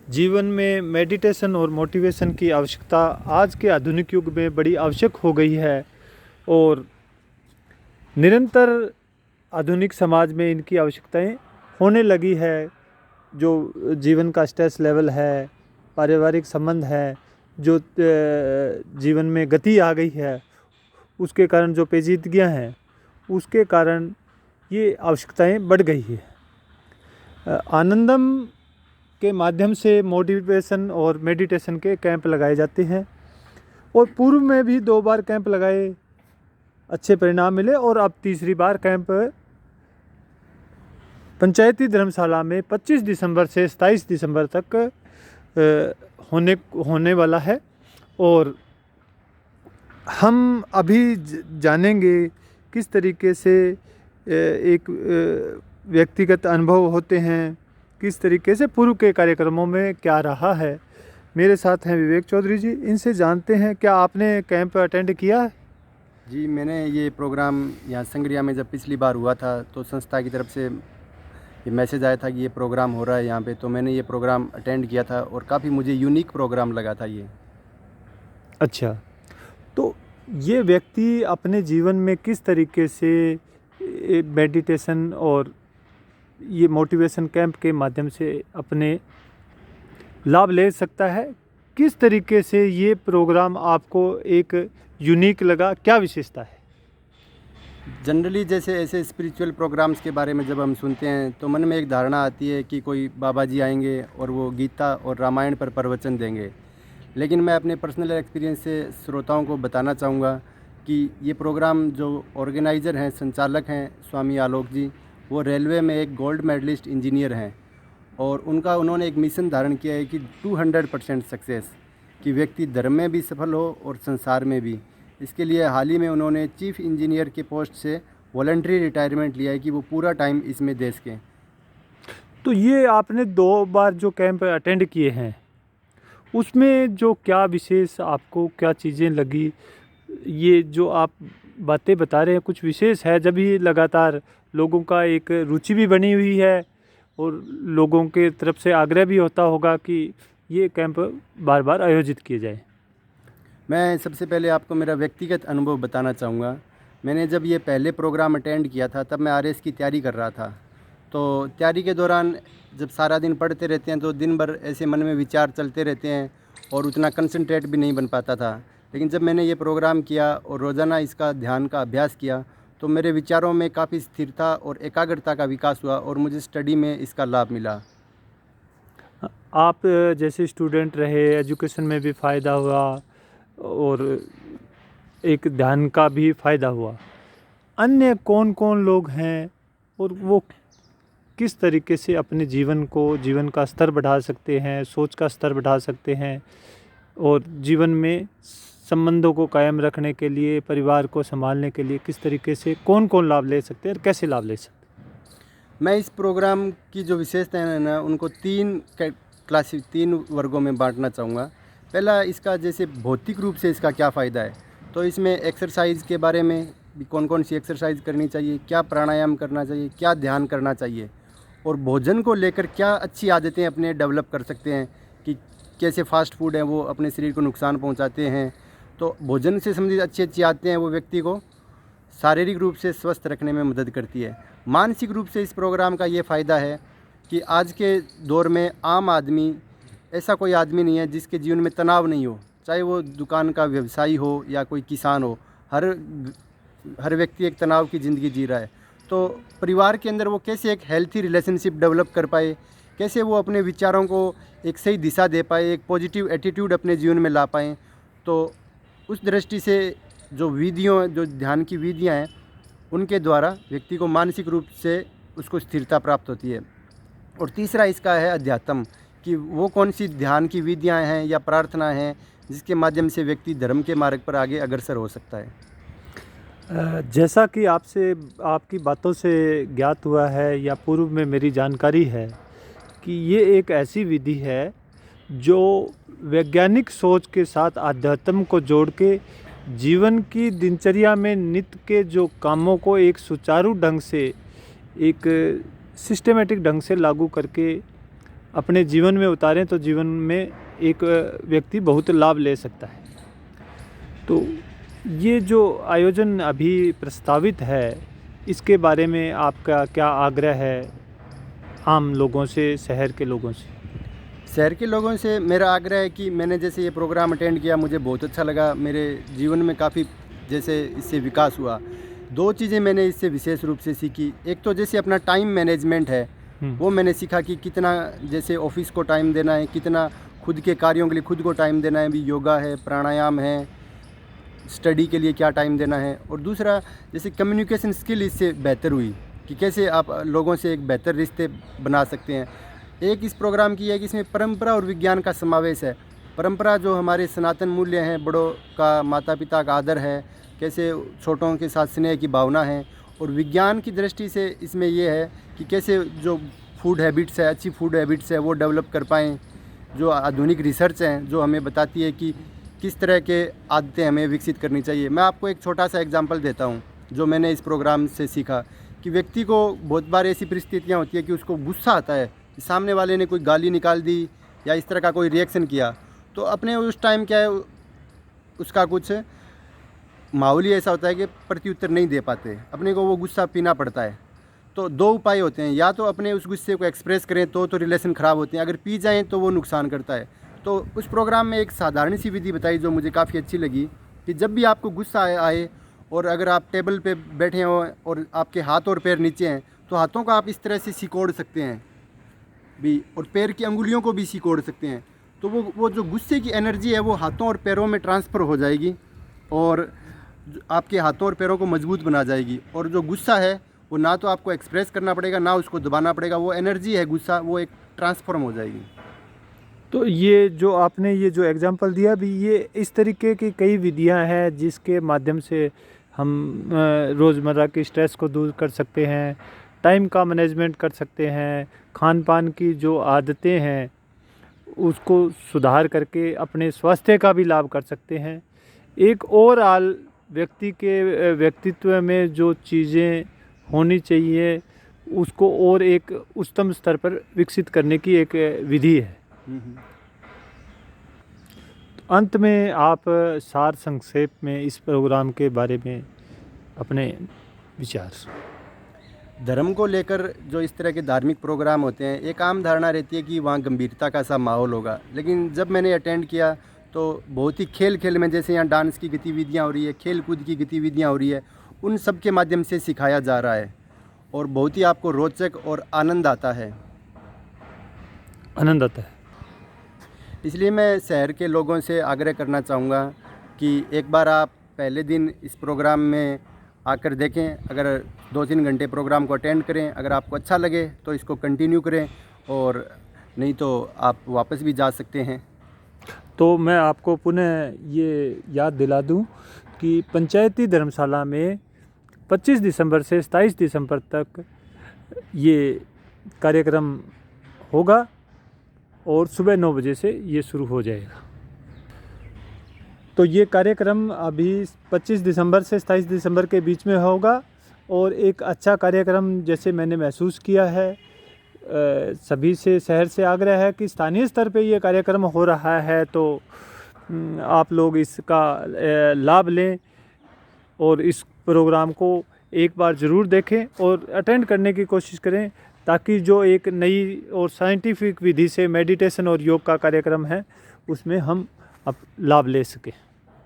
जीवन में मेडिटेशन और मोटिवेशन की आवश्यकता आज के आधुनिक युग में बड़ी आवश्यक हो गई है और निरंतर आधुनिक समाज में इनकी आवश्यकताएं होने लगी है। जो जीवन का स्ट्रेस लेवल है, पारिवारिक संबंध है, जो जीवन में गति आ गई है, उसके कारण जो पेचीदगियां हैं, उसके कारण ये आवश्यकताएं बढ़ गई है। आनंदम के माध्यम से मोटिवेशन और मेडिटेशन के कैंप लगाए जाते हैं और पूर्व में भी 2 बार कैंप लगाए, अच्छे परिणाम मिले और अब तीसरी बार कैंप पंचायती धर्मशाला में 25 दिसंबर से 27 दिसंबर तक होने वाला है। और हम अभी जानेंगे किस तरीके से एक व्यक्तिगत अनुभव होते हैं, किस तरीके से पूर्व के कार्यक्रमों में क्या रहा है। मेरे साथ हैं विवेक चौधरी जी, इनसे जानते हैं क्या आपने कैंप अटेंड किया है? जी, मैंने ये प्रोग्राम यहाँ संग्रिया में जब पिछली बार हुआ था तो संस्था की तरफ से ये मैसेज आया था कि ये प्रोग्राम हो रहा है यहाँ पे, तो मैंने ये प्रोग्राम अटेंड किया था और काफ़ी मुझे यूनिक प्रोग्राम लगा था ये। अच्छा, तो ये व्यक्ति अपने जीवन में किस तरीके से मेडिटेशन और ये मोटिवेशन कैंप के माध्यम से अपने लाभ ले सकता है? किस तरीके से ये प्रोग्राम आपको एक यूनिक लगा, क्या विशेषता है? जनरली जैसे ऐसे स्पिरिचुअल प्रोग्राम्स के बारे में जब हम सुनते हैं तो मन में एक धारणा आती है कि कोई बाबा जी आएंगे और वो गीता और रामायण पर प्रवचन देंगे, लेकिन मैं अपने पर्सनल एक्सपीरियंस से श्रोताओं को बताना चाहूँगा कि ये प्रोग्राम जो ऑर्गेनाइज़र हैं, संचालक हैं स्वामी आलोक जी, वो रेलवे में एक गोल्ड मेडलिस्ट इंजीनियर हैं और उन्होंने एक मिशन धारण किया है कि 200% सक्सेस, कि व्यक्ति धर्म में भी सफल हो और संसार में भी। इसके लिए हाल ही में उन्होंने चीफ इंजीनियर के पोस्ट से वॉलंटरी रिटायरमेंट लिया है कि वो पूरा टाइम इसमें दे सकें। तो ये आपने 2 बार जो कैंप अटेंड किए हैं, उसमें जो क्या विशेष आपको क्या चीज़ें लगी? ये जो आप बातें बता रहे हैं कुछ विशेष है, जब ही लगातार लोगों का एक रुचि भी बनी हुई है और लोगों के तरफ से आग्रह भी होता होगा कि ये कैंप बार बार आयोजित किए जाए। मैं सबसे पहले आपको मेरा व्यक्तिगत अनुभव बताना चाहूँगा। मैंने जब ये पहले प्रोग्राम अटेंड किया था तब मैं आरएस की तैयारी कर रहा था। तो तैयारी के दौरान जब सारा दिन पढ़ते रहते हैं तो दिन भर ऐसे मन में विचार चलते रहते हैं और उतना कंसंट्रेट भी नहीं बन पाता था। लेकिन जब मैंने ये प्रोग्राम किया और रोज़ाना इसका ध्यान का अभ्यास किया तो मेरे विचारों में काफ़ी स्थिरता और एकाग्रता का विकास हुआ और मुझे स्टडी में इसका लाभ मिला। आप जैसे स्टूडेंट रहे, एजुकेशन में भी फ़ायदा हुआ और एक ध्यान का भी फ़ायदा हुआ। अन्य कौन कौन लोग हैं और वो किस तरीके से अपने जीवन का स्तर बढ़ा सकते हैं, सोच का स्तर बढ़ा सकते हैं और जीवन में संबंधों को कायम रखने के लिए, परिवार को संभालने के लिए किस तरीके से कौन कौन लाभ ले सकते हैं और कैसे लाभ ले सकते हैं? मैं इस प्रोग्राम की जो विशेषताएं हैं ना, उनको 3 वर्गों में बांटना चाहूँगा। पहला, इसका जैसे भौतिक रूप से इसका क्या फ़ायदा है, तो इसमें एक्सरसाइज के बारे में भी कौन कौन सी एक्सरसाइज करनी चाहिए, क्या प्राणायाम करना चाहिए, क्या ध्यान करना चाहिए, और भोजन को लेकर क्या अच्छी आदतें अपने डेवलप कर सकते हैं कि कैसे फास्ट फूड है वो अपने शरीर को नुकसान पहुंचाते हैं। तो भोजन से संबंधित अच्छी अच्छी आदतें हैं वो व्यक्ति को शारीरिक रूप से स्वस्थ रखने में मदद करती है। मानसिक रूप से इस प्रोग्राम का ये फ़ायदा है कि आज के दौर में आम आदमी, ऐसा कोई आदमी नहीं है जिसके जीवन में तनाव नहीं हो, चाहे वो दुकान का व्यवसायी हो या कोई किसान हो। हर व्यक्ति एक तनाव की ज़िंदगी जी रहा है। तो परिवार के अंदर वो कैसे एक हेल्थी रिलेशनशिप डेवलप कर पाए, कैसे वो अपने विचारों को एक सही दिशा दे पाए, एक पॉजिटिव एटीट्यूड अपने जीवन में ला पाएँ। तो उस दृष्टि से जो ध्यान की विधियाँ हैं उनके द्वारा व्यक्ति को मानसिक रूप से उसको स्थिरता प्राप्त होती है। और तीसरा इसका है अध्यात्म, कि वो कौन सी ध्यान की विधियाँ हैं या प्रार्थना हैं जिसके माध्यम से व्यक्ति धर्म के मार्ग पर आगे अग्रसर हो सकता है। जैसा कि आपकी बातों से ज्ञात हुआ है या पूर्व में मेरी जानकारी है कि ये एक ऐसी विधि है जो वैज्ञानिक सोच के साथ आध्यात्म को जोड़ के जीवन की दिनचर्या में नित्य के जो कामों को एक सुचारू ढंग से, एक सिस्टेमेटिक ढंग से लागू करके अपने जीवन में उतारें तो जीवन में एक व्यक्ति बहुत लाभ ले सकता है। तो ये जो आयोजन अभी प्रस्तावित है, इसके बारे में आपका क्या आग्रह है आम लोगों से, शहर के लोगों से? शहर के लोगों से मेरा आग्रह है कि मैंने जैसे ये प्रोग्राम अटेंड किया, मुझे बहुत अच्छा लगा, मेरे जीवन में काफ़ी जैसे इससे विकास हुआ। 2 चीज़ें मैंने इससे विशेष रूप से सीखी। एक तो जैसे अपना टाइम मैनेजमेंट है, वो मैंने सीखा कि कितना जैसे ऑफिस को टाइम देना है, कितना खुद के कार्यों के लिए खुद को टाइम देना है, भी योगा है, प्राणायाम है, स्टडी के लिए क्या टाइम देना है। और दूसरा जैसे कम्युनिकेशन स्किल इससे बेहतर हुई कि कैसे आप लोगों से एक बेहतर रिश्ते बना सकते हैं। एक इस प्रोग्राम की है कि इसमें परंपरा और विज्ञान का समावेश है। परंपरा जो हमारे सनातन मूल्य हैं, बड़ों का, माता पिता का आदर है, कैसे छोटों के साथ स्नेह की भावना है, और विज्ञान की दृष्टि से इसमें यह है कि कैसे जो फूड हैबिट्स है, अच्छी फूड हैबिट्स है, वो डेवलप कर पाएँ। जो आधुनिक रिसर्च हैं जो हमें बताती है कि किस तरह के आदतें हमें विकसित करनी चाहिए। मैं आपको एक छोटा सा एग्जांपल देता हूँ जो मैंने इस प्रोग्राम से सीखा कि व्यक्ति को बहुत बार ऐसी परिस्थितियाँ होती है कि उसको गुस्सा आता है, सामने वाले ने कोई गाली निकाल दी या इस तरह का कोई रिएक्शन किया, तो अपने उस टाइम क्या है, उसका कुछ माहौल ही ऐसा होता है कि प्रत्युत्तर नहीं दे पाते, अपने को वो गुस्सा पीना पड़ता है। तो 2 उपाय होते हैं, या तो अपने उस गुस्से को एक्सप्रेस करें तो रिलेशन ख़राब होते हैं, अगर पी जाएँ तो वो नुकसान करता है। तो उस प्रोग्राम में एक साधारण सी विधि बताई जो मुझे काफ़ी अच्छी लगी कि जब भी आपको गुस्सा आए और अगर आप टेबल पे बैठे हों और आपके हाथ और पैर नीचे हैं, तो हाथों को आप इस तरह से सिकोड़ सकते हैं भी, और पैर की अंगुलियों को भी सिकोड़ सकते हैं। तो वो जो गुस्से की एनर्जी है वो हाथों और पैरों में ट्रांसफ़र हो जाएगी और आपके हाथों और पैरों को मजबूत बना जाएगी। और जो गुस्सा है वो ना तो आपको एक्सप्रेस करना पड़ेगा, ना उसको दबाना पड़ेगा, वो एनर्जी है गुस्सा, वो एक ट्रांसफॉर्म हो जाएगी। तो ये जो आपने ये जो एग्जांपल दिया भी, ये इस तरीके की कई विधियां हैं जिसके माध्यम से हम रोज़मर्रा की स्ट्रेस को दूर कर सकते हैं, टाइम का मैनेजमेंट कर सकते हैं, खान पान की जो आदतें हैं उसको सुधार करके अपने स्वास्थ्य का भी लाभ कर सकते हैं। एक ओवरऑल व्यक्ति के व्यक्तित्व में जो चीज़ें होनी चाहिए उसको और एक उच्चतम स्तर पर विकसित करने की एक विधि है। अंत में आप सार संक्षेप में इस प्रोग्राम के बारे में अपने विचार। धर्म को लेकर जो इस तरह के धार्मिक प्रोग्राम होते हैं, एक आम धारणा रहती है कि वहाँ गंभीरता का सा माहौल होगा, लेकिन जब मैंने अटेंड किया तो बहुत ही खेल में, जैसे यहाँ डांस की गतिविधियाँ हो रही है, खेल कूद की गतिविधियाँ हो रही है, उन सब के माध्यम से सिखाया जा रहा है और बहुत ही आपको रोचक और आनंद आता है। इसलिए मैं शहर के लोगों से आग्रह करना चाहूँगा कि एक बार आप पहले दिन इस प्रोग्राम में आकर देखें, अगर 2-3 घंटे प्रोग्राम को अटेंड करें, अगर आपको अच्छा लगे तो इसको कंटिन्यू करें, और नहीं तो आप वापस भी जा सकते हैं। तो मैं आपको पुनः ये याद दिला दूं कि पंचायती धर्मशाला में 25 दिसंबर से 27 दिसंबर तक ये कार्यक्रम होगा और सुबह 9 बजे से ये शुरू हो जाएगा। तो ये कार्यक्रम अभी 25 दिसंबर से 27 दिसंबर के बीच में होगा और एक अच्छा कार्यक्रम जैसे मैंने महसूस किया है। सभी से, शहर से आग्रह है कि स्थानीय स्तर पे ये कार्यक्रम हो रहा है तो आप लोग इसका लाभ लें और इस प्रोग्राम को एक बार ज़रूर देखें और अटेंड करने की कोशिश करें, ताकि जो एक नई और साइंटिफिक विधि से मेडिटेशन और योग का कार्यक्रम है उसमें हम अब लाभ ले सकें।